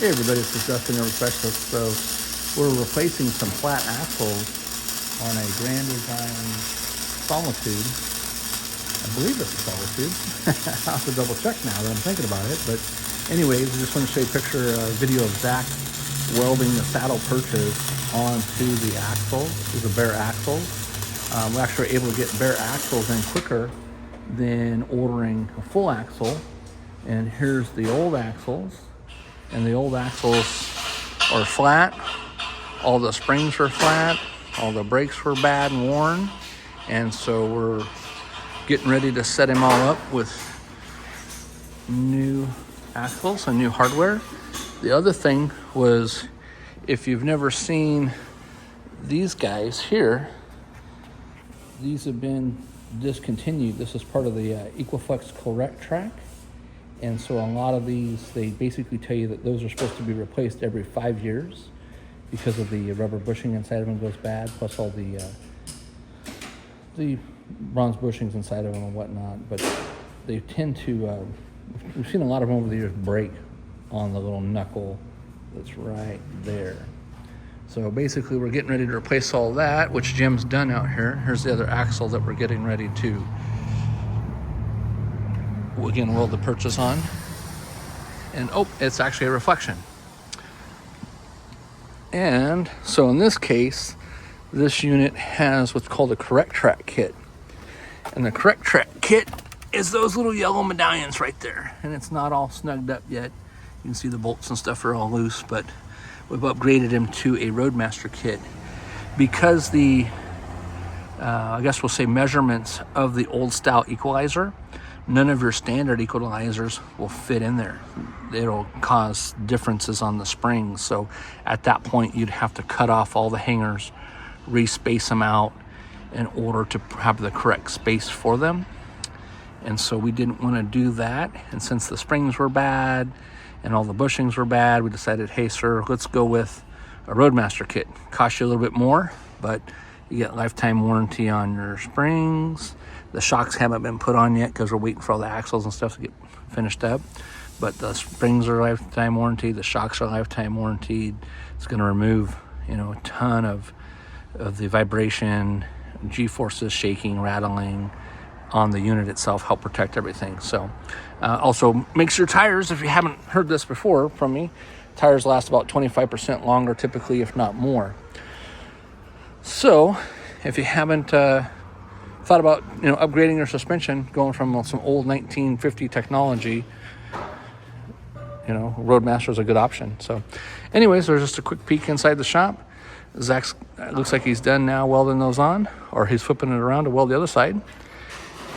Hey everybody, this is Dustin, your specialist. So we're replacing some flat axles on a Grand Design Solitude. I believe it's a Solitude. I'll have to double check now that I'm thinking about it. But anyways, I just want to show you a video of Zach welding the saddle perches onto the axles. These are bare axles. We're actually able to get bare axles in quicker than ordering a full axle. And here's the old axles. And the old axles are flat. All the springs are flat. All the brakes were bad and worn. And so we're getting ready to set them all up with new axles and new hardware. The other thing was, if you've never seen these guys here, these have been discontinued. This is part of the Equiflex Correct track. And so a lot of these, they basically tell you that those are supposed to be replaced every 5 years because of the rubber bushing inside of them goes bad, plus all the bronze bushings inside of them and whatnot. But they tend to, we've seen a lot of them over the years break on the little knuckle that's right there. So basically we're getting ready to replace all that, which Jim's done out here. Here's the other axle that we're getting ready to again weld the perches on. And oh, it's actually a reflection. And so in this case, this unit has what's called a Correct Track kit. And the Correct Track kit is those little yellow medallions right there. And it's not all snugged up yet. You can see the bolts and stuff are all loose, but we've upgraded him to a Roadmaster kit because the I guess we'll say measurements of the old style equalizer, none of your standard equalizers will fit in there. It'll cause differences on the springs. So at that point, you'd have to cut off all the hangers, re-space them out in order to have the correct space for them. And so we didn't want to do that. And since the springs were bad and all the bushings were bad, we decided, hey sir, let's go with a Roadmaster kit. Costs you a little bit more, but you get lifetime warranty on your springs. The shocks haven't been put on yet because we're waiting for all the axles and stuff to get finished up. But the springs are lifetime warranty. The shocks are lifetime warranted. It's going to remove, a ton of the vibration, G-forces, shaking, rattling on the unit itself, help protect everything. So also makes your tires, if you haven't heard this before from me, tires last about 25% longer typically, if not more. So if you haven't thought about upgrading your suspension, going from some old 1950 technology, Roadmaster is a good option. So anyways, there's just a quick peek inside the shop. Zach's looks like he's done now welding those on, or he's flipping it around to weld the other side,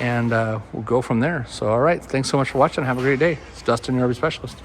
and we'll go from there. So all right, thanks so much for watching. Have a great day. It's Dustin, your RV specialist.